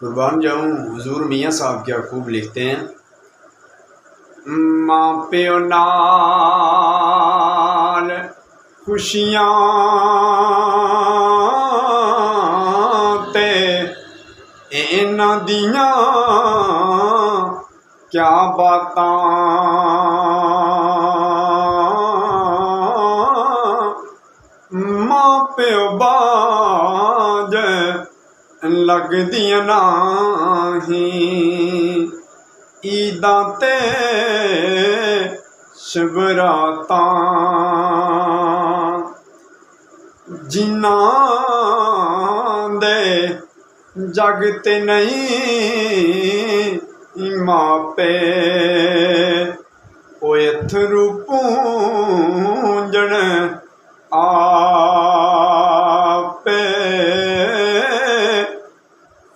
कुर्बान जाऊँ। हुजूर मियाँ साहब क्या खूब लिखते हैं। माँ प्यो नाल खुशियाँ ते इन्हां दियां क्या बातां, माँ प्यो बाज लगदियां नाही ईदां ते शबरातां, जिन्हां दे जग ते नहीं मापे ओए अथरू पूंजण आपे।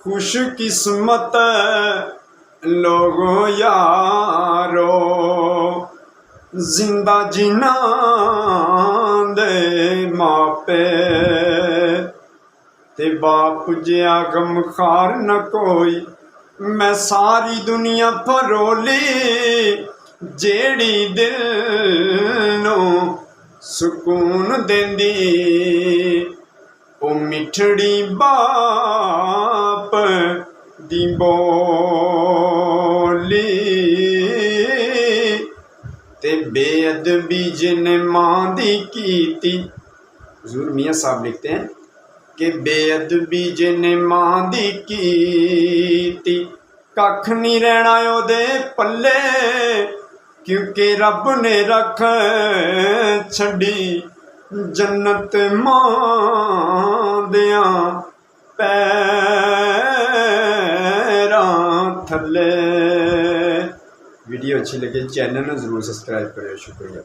खुश किस्मत लोगों यारो जिंदा जिन्हां दे मापे, ते बाप जिया गमखार न कोई मैं सारी दुनिया फरोली, जेड़ी दिल नू सुकून देंदी ओ मिठड़ी बाप दी बोली। ते बेअदबी जिन्हें मां दी कीती, हुजूर मियाँ साहब लिखते हैं कि बेअदबी जिन्हें मां दी कीती कख नहीं रहना ओदे पल्ले, क्योंकि रब ने रख छड़ी जन्नत मां दियां पैरां थल्ले। वीडियो अच्छी लगे चैनल में ज़रूर सब्सक्राइब करें। शुक्रिया।